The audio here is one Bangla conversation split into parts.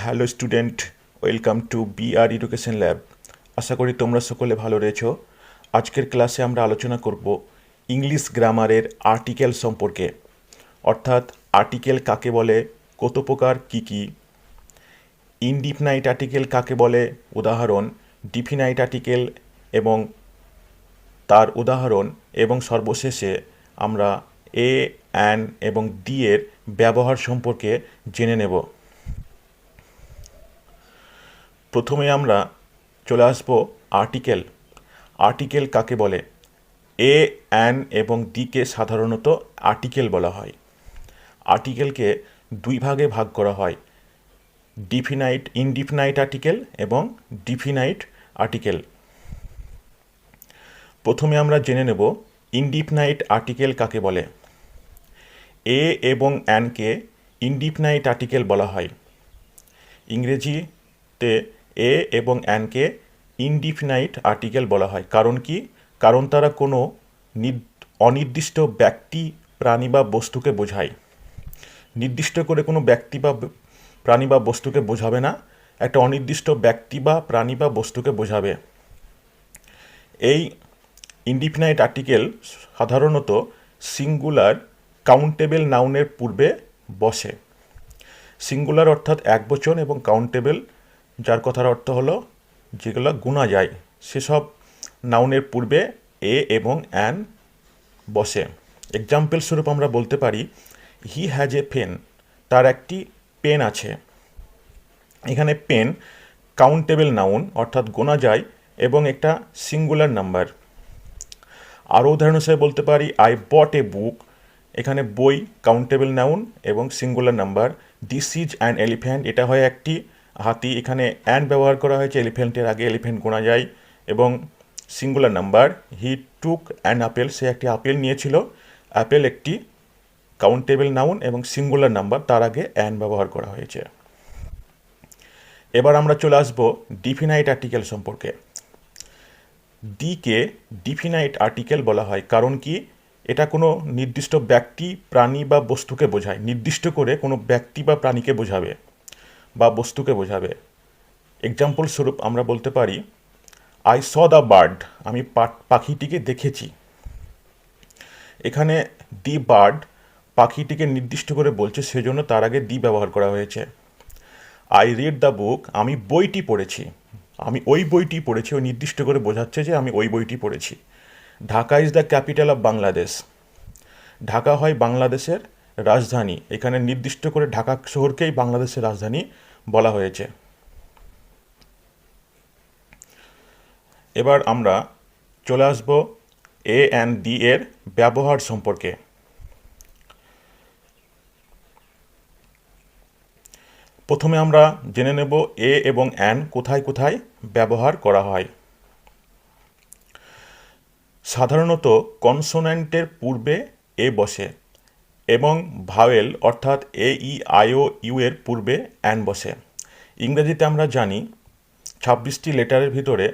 Hello student, welcome to BR education lab. আশা করি তোমরা সকলে ভালো রয়েছো। আজকের ক্লাসে আমরা আলোচনা করব ইংলিশ গ্রামারের আর্টিকেল সম্পর্কে, অর্থাৎ আর্টিকেল কাকে বলে, কত প্রকার কী কী, ইনডিফিনাইট আর্টিকেল কাকে বলে, উদাহরণ, ডিফিনাইট আর্টিকেল এবং তার উদাহরণ, এবং সর্বশেষে আমরা এ, অ্যান এবং দি এর ব্যবহার সম্পর্কে জেনে নেব। প্রথমে আমরা চলে আসব আর্টিকেল। আর্টিকেল কাকে বলে? এ, অ্যান এবং দিকে সাধারণত আর্টিকেল বলা হয়। আর্টিকেলকে দুই ভাগে ভাগ করা হয়, ইনডিফিনাইট আর্টিকেল এবং ডিফিনাইট আর্টিকেল। প্রথমে আমরা জেনে নেব ইনডিফিনাইট আর্টিকেল কাকে বলে। এ এবং অ্যানকে ইনডিফিনাইট আর্টিকেল বলা হয়। ইংরেজিতে এ এবং অ্যানকে ইনডিফিনাইট আর্টিকেল বলা হয়। কারণ কি? কারণ তারা কোনো অনির্দিষ্ট ব্যক্তি, প্রাণী বা বস্তুকে বোঝায়। নির্দিষ্ট করে কোনো ব্যক্তি বা প্রাণী বা বস্তুকে বোঝাবে না, একটা অনির্দিষ্ট ব্যক্তি বা প্রাণী বা বস্তুকে বোঝাবে। এই ইনডিফিনাইট আর্টিকেল সাধারণত সিঙ্গুলার কাউন্টেবল নাউনের পূর্বে বসে। সিঙ্গুলার অর্থাৎ একবচন এবং কাউন্টেবল, যার কথার অর্থ হলো যেগুলো গুণা যায়, সেসব নাউনের পূর্বে এ এবং অ্যান বসে। এক্সাম্পল স্বরূপ আমরা বলতে পারি হি হ্যাজ এ পেন, তার একটি পেন আছে। এখানে পেন কাউন্টেবল নাউন অর্থাৎ গোনা যায় এবং একটা সিঙ্গুলার নাম্বার। আরও উদাহরণ হিসেবে বলতে পারি আই বট এ বুক, এখানে বই কাউন্টেবল নাউন এবং singular number. This is an elephant, এটা হয় একটি হাতি, এখানে অ্যান ব্যবহার করা হয়েছে, এলিফ্যান্টের আগে এলিফ্যান্ট গোনা যায় এবং singular number. He took an apple, সে একটি আপেল নিয়েছিল, অ্যাপেল একটি কাউন্টেবল নাউন এবং সিঙ্গুলার নাম্বার, তার আগে অ্যান ব্যবহার করা হয়েছে। এবার আমরা চলে আসব ডিফিনাইট আর্টিকেল সম্পর্কে। দিকে ডিফিনাইট আর্টিকেল বলা হয় কারণ কি? এটা কোনো নির্দিষ্ট ব্যক্তি, প্রাণী বা বস্তুকে বোঝায়। নির্দিষ্ট করে কোনো ব্যক্তি বা প্রাণীকে বোঝাবে বা বস্তুকে বোঝাবে। এক্সাম্পল স্বরূপ আমরা বলতে পারি আই স দ্য বার্ড, আমি পাখিটিকে দেখেছি। এখানে দি বার্ড পাখিটিকে নির্দিষ্ট করে বলছে, সেজন্য তার আগে দি ব্যবহার করা হয়েছে। আই রিড দ্য বুক, আমি বইটি পড়েছি, আমি ওই বইটি পড়েছি, ওই নির্দিষ্ট করে বোঝাচ্ছে যে আমি ওই বইটি পড়েছি। Dhaka is the capital of Bangladesh, Dhaka হয় বাংলাদেশের রাজধানী, এখানে নির্দিষ্ট করে ঢাকা শহরকেই বাংলাদেশের রাজধানী বলা হয়েছে। এবার আমরা চলে আসব এ অ্যান্ড দি এর ব্যবহার সম্পর্কে। প্রথমে আমরা জেনে নেব এ এবং অ্যান কোথায় কোথায় ব্যবহার করা হয়। সাধারণত কনসোন্যান্টের পূর্বে এ বসে এবং ভাওয়েল অর্থাৎ এ, ই, আই, ও, ইউ এর পূর্বে অ্যান বসে। ইংরেজিতে আমরা জানি 26টি লেটারের ভিতরে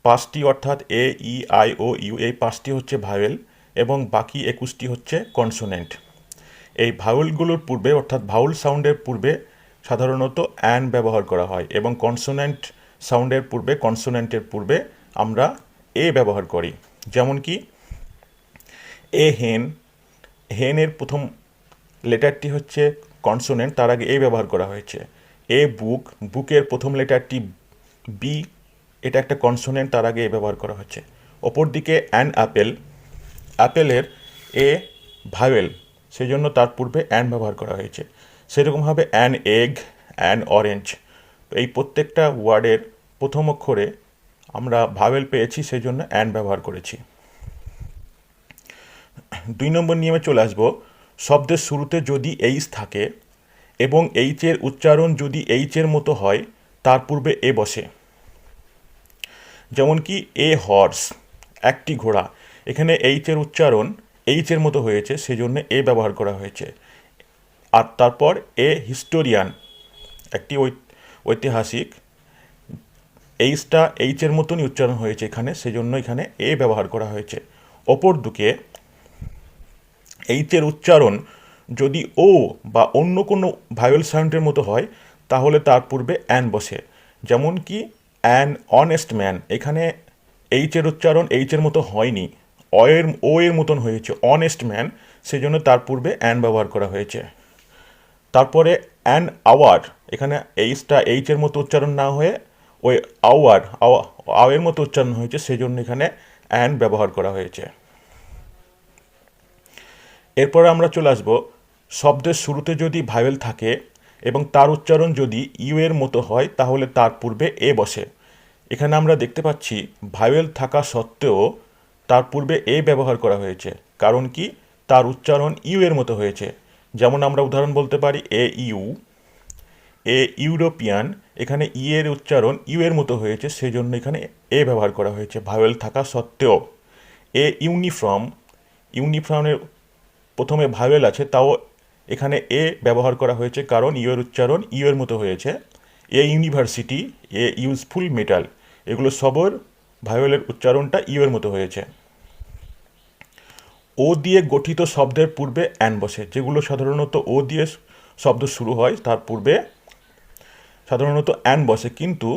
5টি অর্থাৎ এ, ই, আই, ও, ইউ, এই 5টি হচ্ছে ভাওয়েল এবং বাকি 21টি হচ্ছে কনসোন্যান্ট। এই ভাওয়েলগুলোর পূর্বে অর্থাৎ ভাউল সাউন্ডের পূর্বে সাধারণত অ্যান ব্যবহার করা হয় এবং কনসোন্যান্ট সাউন্ডের পূর্বে, কনসোন্যান্টের পূর্বে আমরা এ ব্যবহার করি। যেমন কি এ হেন, হেনের প্রথম লেটারটি হচ্ছে কনসোন্যান্ট, তার আগে এ ব্যবহার করা হয়েছে। এ বুক, বুকের প্রথম লেটারটি বি, এটা একটা কনসোন্যান্ট, তার আগে এ ব্যবহার করা হচ্ছে। অপরদিকে অ্যান অ্যাপেল, অ্যাপেলের এ ভাওয়েল, সেই জন্য তার পূর্বে অ্যান ব্যবহার করা হয়েছে। সেরকমভাবে অ্যান এগ, অ্যান অরেঞ্জ, এই প্রত্যেকটা ওয়ার্ডের প্রথম অক্ষরে আমরা ভাওয়েল পেয়েছি, সেই জন্য অ্যান ব্যবহার করেছি। 2 নম্বর নিয়মে চলে আসব। শব্দের শুরুতে যদি এইচ থাকে এবং এইচের উচ্চারণ যদি এইচের মতো হয়, তার পূর্বে এ বসে। যেমন কি এ হর্স, একটি ঘোড়া, এখানে এইচের উচ্চারণ এইচের মতো হয়েছে, সেজন্য এ ব্যবহার করা হয়েছে। আর তারপর এ হিস্টোরিয়ান, একটি ঐতিহাসিক, এইচটা এইচের মতনই উচ্চারণ হয়েছে এখানে, সেজন্য এখানে এ ব্যবহার করা হয়েছে। অপরদিকে এইচের উচ্চারণ যদি ও বা অন্য কোনো ভাওয়েল সাউন্ডের মতো হয়, তাহলে তার পূর্বে অ্যান বসে। যেমন কি অ্যান অনেস্ট ম্যান, এখানে এইচের উচ্চারণ এইচের মতো হয়নি, ও এর মতন হয়েছে, অনেস্ট ম্যান, সেজন্য তার পূর্বে অ্যান ব্যবহার করা হয়েছে। তারপরে অ্যান আওয়ার, এখানে এইচটা এইচের মতো উচ্চারণ না হয়ে ওই আওয়ের মতো উচ্চারণ হয়েছে, সেজন্য এখানে অ্যান ব্যবহার করা হয়েছে। এরপরে আমরা চলে আসব শব্দের শুরুতে যদি ভাওয়েল থাকে এবং তার উচ্চারণ যদি ইউ এর মতো হয় তাহলে তার পূর্বে এ বসে। এখানে আমরা দেখতে পাচ্ছি ভাওয়েল থাকা সত্ত্বেও তার পূর্বে এ ব্যবহার করা হয়েছে, কারণ কি তার উচ্চারণ ইউ এর মতো হয়েছে। যেমন আমরা উদাহরণ বলতে পারি এ ইউরোপিয়ান, এখানে ই এর উচ্চারণ ইউ এর মতো হয়েছে, সেই জন্য এখানে এ ব্যবহার করা হয়েছে ভাওয়েল থাকা সত্ত্বেও। ইউনিফর্মের প্রথমে ভাওয়েল আছে, তাও এখানে এ ব্যবহার করা হয়েছে কারণ ইউ এর উচ্চারণ ইউ এর মতো হয়েছে। ইউনিভার্সিটি, ইউজফুল মেটাল, এগুলো সবর ভাওয়েলের উচ্চারণটা ইউ এর মতো হয়েছে। ও দিয়ে গঠিত শব্দের পূর্বে অ্যান বসে, যেগুলো সাধারণত ও দিয়ে শব্দ শুরু হয় তার পূর্বে সাধারণত অ্যান বসে, কিন্তু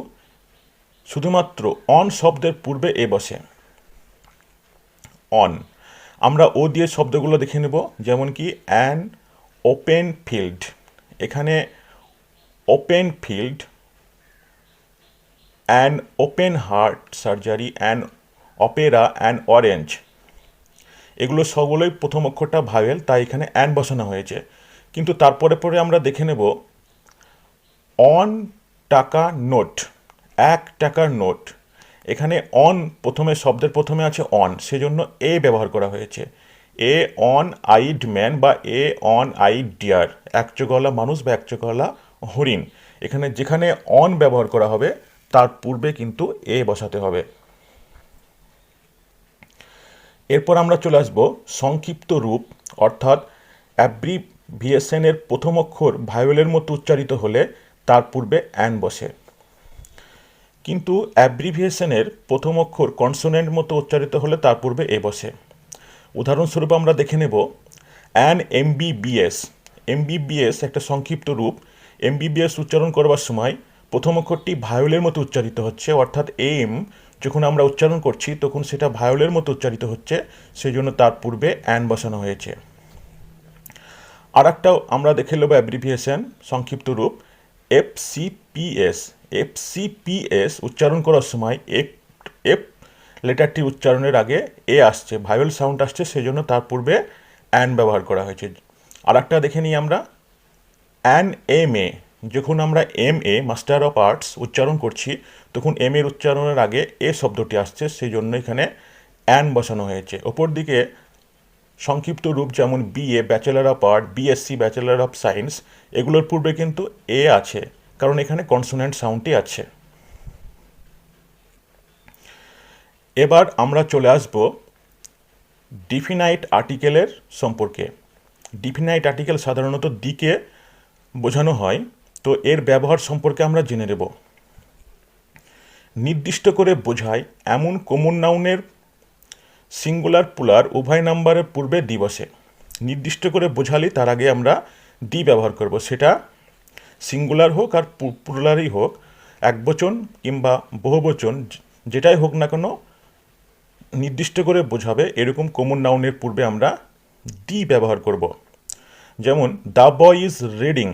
শুধুমাত্র অন শব্দের পূর্বে এ বসে। অন, আমরা ও দিয়ে শব্দগুলো দেখে নেব, যেমন কি অ্যান ওপেন ফিল্ড, এখানে open field, an open heart surgery, an Opera, an orange, এগুলো সবগুলোই প্রথম অক্ষরটা ভাওয়েল, তাই এখানে অ্যান বসানো হয়েছে। কিন্তু তারপরে পরে আমরা দেখে নেব অন টাকা নোট, 1 টাকার নোট, এখানে অন প্রথমে শব্দের প্রথমে আছে অন, সেজন্য এ ব্যবহার করা হয়েছে। এ অন আইড ম্যান বা এ অন আইড ডিয়ার, একচোখওয়ালা মানুষ বা একচোখওয়ালা হরিণ, এখানে যেখানে অন ব্যবহার করা হবে তার পূর্বে কিন্তু এ বসাতে হবে। এরপর আমরা চলে আসব সংক্ষিপ্ত রূপ, অর্থাৎ অ্যাব্রিভিয়েশনের প্রথম অক্ষর ভাওয়েলের মতো উচ্চারিত হলে তার পূর্বে অ্যান বসে, কিন্তু অ্যাব্রিভিয়েশনের প্রথম অক্ষর কনসোনেন্ট মতো উচ্চারিত হলে তার পূর্বে এ বসে। উদাহরণস্বরূপ আমরা দেখে নেব অ্যান এমবিবিএস একটা সংক্ষিপ্ত রূপ। এমবিবিএস উচ্চারণ করবার সময় প্রথম অক্ষরটি ভাওয়েলের মতো উচ্চারিত হচ্ছে, অর্থাৎ এম যখন আমরা উচ্চারণ করছি তখন সেটা ভাওয়েলের মতো উচ্চারিত হচ্ছে, সেই জন্য তার পূর্বে অ্যান বসানো হয়েছে। আর একটাও আমরা দেখে নেব অ্যাব্রিভিয়েশন সংক্ষিপ্ত রূপ এফসিপিএস উচ্চারণ করার সময় এফ লেটারটির উচ্চারণের আগে এ আসছে, ভাওয়েল সাউন্ড আসছে, সেই জন্য তার পূর্বে অ্যান ব্যবহার করা হয়েছে। আর একটা দেখে নিই আমরা অ্যান এমএ, যখন আমরা এমএ মাস্টার অফ আর্টস উচ্চারণ করছি তখন এম এর উচ্চারণের আগে এ শব্দটি আসছে, সেই জন্য এখানে অ্যান বসানো হয়েছে। ওপর দিকে সংক্ষিপ্ত রূপ যেমন BA bachelor of art, BSc bachelor of science, এগুলোর পূর্বে কিন্তু এ আছে, কারণ এখানে কনসোনেন্ট সাউন্ডটি আছে। এবার আমরা চলে আসব ডিফিনাইট আর্টিকেলের সম্পর্কে। ডিফিনাইট আর্টিকেল সাধারণত দিকে বোঝানো হয়, তো এর ব্যবহার সম্পর্কে আমরা জেনে নেব। নির্দিষ্ট করে বোঝায় এমন কমন নাউনের সিঙ্গুলার প্লুরাল উভয় নাম্বারের পূর্বে দি বসে। নির্দিষ্ট করে বোঝালে তার আগে আমরা দি ব্যবহার করব, সেটা সিঙ্গুলার হোক আর প্লুরালই হোক, একবচন কিংবা বহুবচন যেটাই হোক না কেন, নির্দিষ্ট করে বোঝাবে এরকম কমন নাউনের পূর্বে আমরা দি ব্যবহার করব। যেমন দ্য বয় ইজ রিডিং,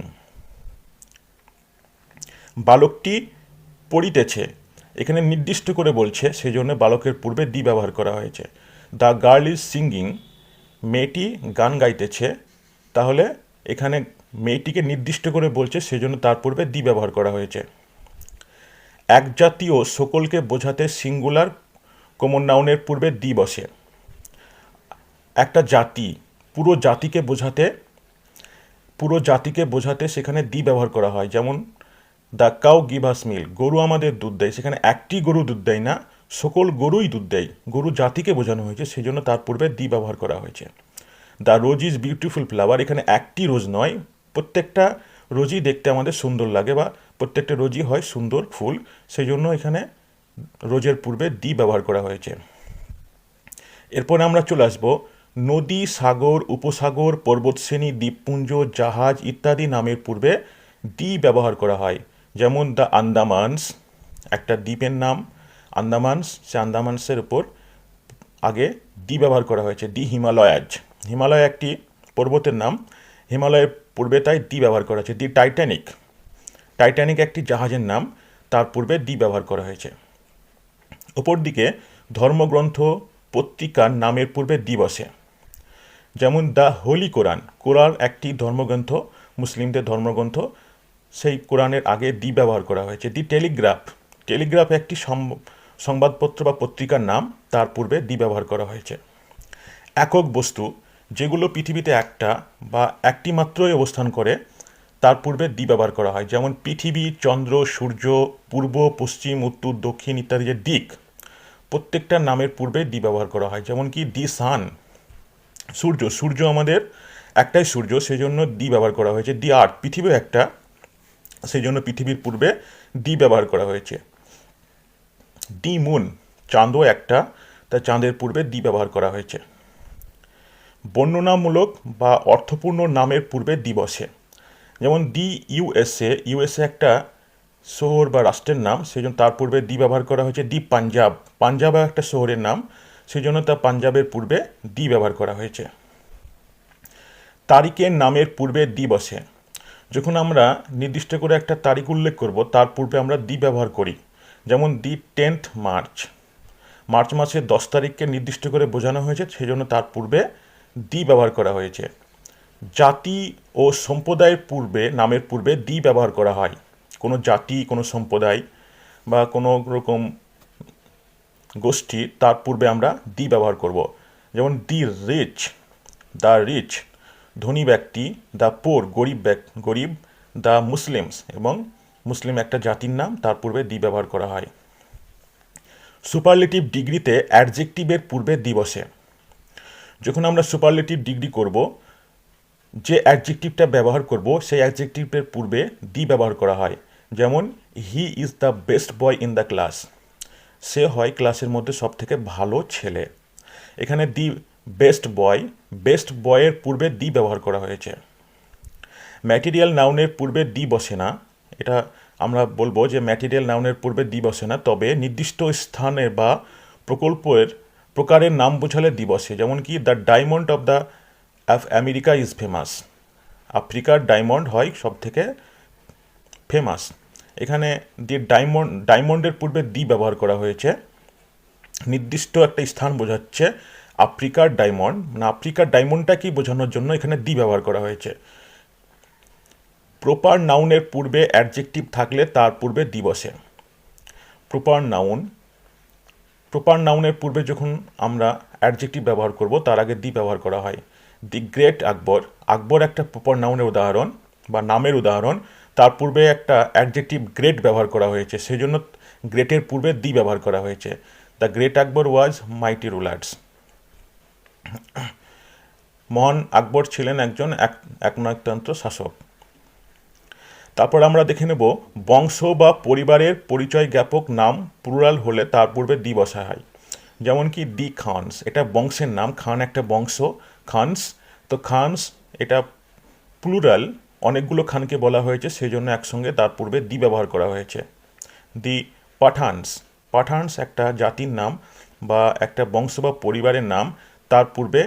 বালকটি পড়িতেছে, এখানে নির্দিষ্ট করে বলছে, সেই জন্য বালকের পূর্বে দি ব্যবহার করা হয়েছে। দ্য গার্ল ইজ সিঙ্গিং, মেয়েটি গান গাইতেছে, তাহলে এখানে মেয়েটিকে নির্দিষ্ট করে বলছে, সেই জন্য তার পূর্বে দি ব্যবহার করা হয়েছে। এক জাতীয় সকলকে বোঝাতে সিঙ্গুলার কমন নাউনের পূর্বে দি বসে। একটা জাতি, পুরো জাতিকে বোঝাতে সেখানে দি ব্যবহার করা হয়। যেমন the cow give us milk, গরু আমাদের দুধ দেয়, সেখানে একটি গরু দুধ দেয় না, সকল গরুই দুধ দেয়, গরু জাতিকে বোঝানো হয়েছে, সেই জন্য তার পূর্বে দি ব্যবহার করা হয়েছে। The rose is beautiful flower, এখানে একটি রোজ নয়, প্রত্যেকটা রোজই দেখতে আমাদের সুন্দর লাগে বা প্রত্যেকটা রোজই হয় সুন্দর ফুল, সেই জন্য এখানে রোজের পূর্বে দি ব্যবহার করা হয়েছে। এরপরে আমরা চলে আসব নদী, সাগর, উপসাগর, পর্বতশ্রেণী, দ্বীপপুঞ্জ, জাহাজ ইত্যাদি নামের পূর্বে দি ব্যবহার করা হয়। যেমন দ্য আন্দামানস, একটা দ্বীপের নাম আন্দামানস, সে আন্দামানসের উপর আগে দি ব্যবহার করা হয়েছে। দি হিমালয়াজ, হিমালয় একটি পর্বতের নাম, হিমালয়ের পূর্বে তাই দি ব্যবহার করা হয়েছে। দি টাইটানিক, টাইটানিক একটি জাহাজের নাম, তার পূর্বে দি ব্যবহার করা হয়েছে। ওপর দিকে ধর্মগ্রন্থ পত্রিকার নামের পূর্বে দি বসে। যেমন দ্য হোলি কোরআন, কোরআন একটি ধর্মগ্রন্থ, মুসলিমদের ধর্মগ্রন্থ, সেই কোরআনের আগে দি ব্যবহার করা হয়েছে। দি টেলিগ্রাফ, টেলিগ্রাফ একটি সংবাদপত্র বা পত্রিকার নাম, তার পূর্বে দি ব্যবহার করা হয়েছে। একক বস্তু, যেগুলো পৃথিবীতে একটা বা একটি মাত্রই অবস্থান করে, তার পূর্বে দি ব্যবহার করা হয়। যেমন পৃথিবী, চন্দ্র, সূর্য, পূর্ব, পশ্চিম, উত্তর, দক্ষিণ ইত্যাদি যে দিক, প্রত্যেকটার নামের পূর্বে দি ব্যবহার করা হয়। যেমন কি দি সান, সূর্য, সূর্য আমাদের একটাই সূর্য, সেই জন্য দি ব্যবহার করা হয়েছে। দি আর্থ, পৃথিবী একটা, সেই জন্য পৃথিবীর পূর্বে দি ব্যবহার করা হয়েছে। দি মুন, চাঁদও একটা, তা চাঁদের পূর্বে দি ব্যবহার করা হয়েছে। বর্ণনামূলক বা অর্থপূর্ণ নামের পূর্বে দি বসে। যেমন দি ইউএসএ, ইউএসএ একটা শহর বা রাষ্ট্রের নাম, সেই জন্য তার পূর্বে দি ব্যবহার করা হয়েছে। দি পাঞ্জাব, পাঞ্জাব একটা শহরের নাম, সেই জন্য তা পাঞ্জাবের পূর্বে দি ব্যবহার করা হয়েছে। তারিখের নামের পূর্বে দি বসে। যখন আমরা নির্দিষ্ট করে একটা তারিখ উল্লেখ করব, তার পূর্বে আমরা দি ব্যবহার করি। যেমন দি 10th মার্চ, মার্চ মাসের 10 তারিখকে নির্দিষ্ট করে বোঝানো হয়েছে, সেই জন্য তার পূর্বে দি ব্যবহার করা হয়েছে। জাতি ও সম্প্রদায়ের পূর্বে, নামের পূর্বে দি ব্যবহার করা হয়। কোনো জাতি, কোনো সম্প্রদায় বা কোনো রকম গোষ্ঠী, তার পূর্বে আমরা দি ব্যবহার করব। যেমন দি রিচ, দ্য রিচ ধনী ব্যক্তি, দ্য পোর গরিব, দ্য মুসলিমস এবং মুসলিম একটা জাতির নাম, তার পূর্বে দি ব্যবহার করা হয়। সুপারলেটিভ ডিগ্রিতে অ্যাডজেক্টিভের পূর্বে দি বসে। যখন আমরা সুপারলেটিভ ডিগ্রি করব, যে অ্যাডজেক্টিভটা ব্যবহার করব, সেই অ্যাডজেক্টিভের পূর্বে দি ব্যবহার করা হয়। যেমন he is the best boy in the class, সে হয় ক্লাসের মধ্যে সব থেকে ভালো ছেলে। এখানে দি বেস্ট বয়, বেস্ট বয়ের পূর্বে দি ব্যবহার করা হয়েছে। ম্যাটেরিয়াল নাউনের পূর্বে দি বসে না, এটা আমরা বলবো যে ম্যাটেরিয়াল নাউনের পূর্বে দি বসে না, তবে নির্দিষ্ট স্থানের বা প্রকল্পের প্রকারের নাম বোঝালে দি বসে। যেমন কি the diamond off the America is famous, আফ্রিকার ডায়মন্ড হয় সব থেকে ফেমাস। এখানে দি ডায়মন্ডের পূর্বে দি ব্যবহার করা হয়েছে, নির্দিষ্ট একটা স্থান বোঝাচ্ছে। আফ্রিকার ডায়মন্ড, না আফ্রিকার ডায়মন্ডটা কি বোঝানোর জন্য এখানে দি ব্যবহার করা হয়েছে। প্রপার নাউনের পূর্বে অ্যাডজেক্টিভ থাকলে তার পূর্বে দি বসে। প্রপার নাউনের পূর্বে যখন আমরা অ্যাডজেক্টিভ ব্যবহার করব, তার আগে দি ব্যবহার করা হয়। দি গ্রেট আকবর, আকবর একটা প্রপার নাউনের উদাহরণ বা নামের উদাহরণ, তার পূর্বে একটা অ্যাডজেক্টিভ গ্রেট ব্যবহার করা হয়েছে, সেই জন্য গ্রেটের পূর্বে দি ব্যবহার করা হয়েছে। The great Akbar was mighty rulers, মহান আকবর ছিলেন একজন একনায়কতন্ত্র শাসক। তারপর আমরা দেখে নেব বংশ বা পরিবারের পরিচয় জ্ঞাপক নাম প্লুরাল হলে তার পূর্বে দি বসা হয়। যেমন কি দি খানস, এটা বংশের নাম, খান একটা বংশ, খানস, তো খানস এটা প্লুরাল, অনেকগুলো খানকে বলা হয়েছে, সেই জন্য একসঙ্গে তার পূর্বে দি ব্যবহার করা হয়েছে। দি পাঠানস, পাঠানস একটা জাতির নাম বা একটা বংশ বা পরিবারের নাম, তার পূর্বে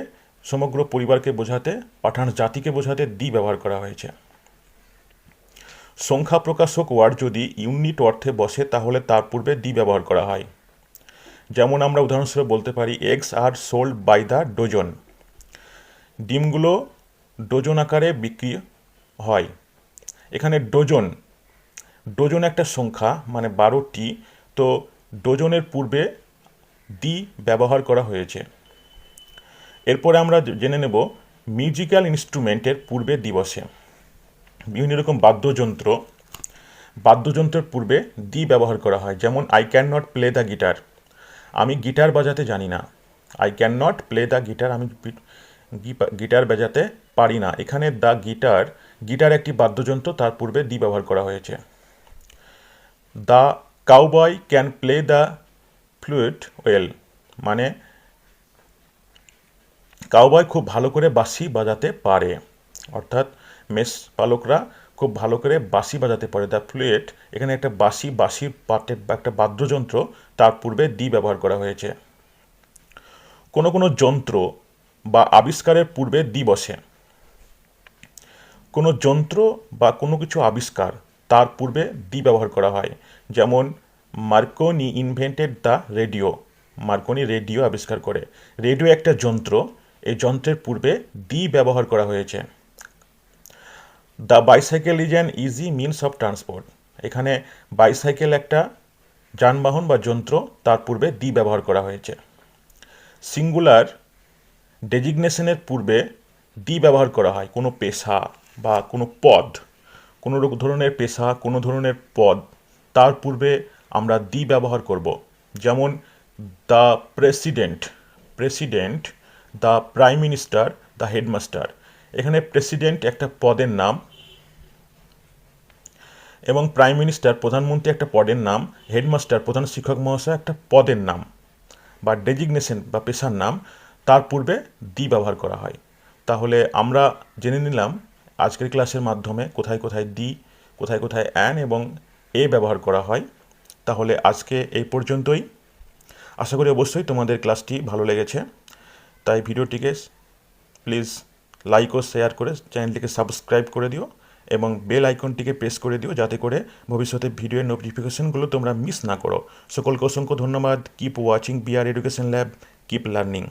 সমগ্র পরিবারকে বোঝাতে, পাঠানস জাতিকে বোঝাতে দি ব্যবহার করা হয়েছে। সংখ্যা প্রকাশক ওয়ার্ড যদি ইউনিট অর্থে বসে, তাহলে তার পূর্বে দি ব্যবহার করা হয়। যেমন আমরা উদাহরণস্বরূপ বলতে পারি eggs are sold by the dozen, ডিমগুলো ডজন আকারে বিক্রি হয়। এখানে ডজন, ডজন একটা সংখ্যা মানে 12টি, তো ডজনের পূর্বে দি ব্যবহার করা হয়েছে। এরপরে আমরা জেনে নেব মিউজিক্যাল ইনস্ট্রুমেন্টের পূর্বে দি বসে। বিভিন্ন রকম বাদ্যযন্ত্রের পূর্বে দি ব্যবহার করা হয়। যেমন I can not play the guitar, আমি গিটার বাজাতে জানি না। I can not play the guitar, আমি গিটার বাজাতে পারি না। এখানে দ্য গিটার একটি বাদ্যযন্ত্র, তার পূর্বে দি ব্যবহার করা হয়েছে। The cowboy can play the flute well, মানে কাউবয় খুব ভালো করে বাঁশি বাজাতে পারে, অর্থাৎ মেষ পালকরা খুব ভালো করে বাঁশি বাজাতে পারে, দ্য ফ্লুয়েট, এখানে একটা বাঁশির পাটের বা একটা বাদ্যযন্ত্র, তার পূর্বে দি ব্যবহার করা হয়েছে। কোনো কোনো যন্ত্র বা আবিষ্কারের পূর্বে দি বসে। কোনো যন্ত্র বা কোনো কিছু আবিষ্কার, তার পূর্বে দি ব্যবহার করা হয়। যেমন Marconi invented the radio, Marconi radio আবিষ্কার করে। রেডিও একটা যন্ত্র, এই যন্ত্রের পূর্বে দি ব্যবহার করা হয়েছে। The bicycle is an easy means of transport, এখানে বাইসাইকেল একটা যানবাহন বা যন্ত্র, তার পূর্বে দি ব্যবহার করা হয়েছে। সিঙ্গুলার ডেজিগনেশনের পূর্বে দি ব্যবহার করা হয় কোনো পেশা বা কোনো পদ, কোনো ধরনের পেশা, কোনো ধরনের পদ, তার পূর্বে আমরা দি ব্যবহার করব। যেমন the president, the prime minister, the headmaster. এখানে প্রেসিডেন্ট একটা পদের নাম এবং প্রাইম মিনিস্টার প্রধানমন্ত্রী একটা পদের নাম, হেডমাস্টার প্রধান শিক্ষক মহাশয় একটা পদের নাম বা ডেজিগনেশন বা পেশার নাম, তার পূর্বে দি ব্যবহার করা হয়। তাহলে আমরা জেনে নিলাম আজকের ক্লাসের মাধ্যমে কোথায় কোথায় দি, কোথায় কোথায় অ্যান এবং এ ব্যবহার করা হয়। তাহলে আজকে এই পর্যন্তই। আশা করি অবশ্যই তোমাদের ক্লাসটি ভালো লেগেছে। তাই ভিডিওটিকে প্লিজ লাইক ও শেয়ার করে চ্যানেলটিকে সাবস্ক্রাইব করে দিও এবং বেল আইকনটিকে প্রেস করে দিও, যাতে করে ভবিষ্যতে ভিডিওর নোটিফিকেশনগুলো তোমরা মিস না করো। সকলকে অসংখ্য ধন্যবাদ। Keep watching B R education lab, keep learning.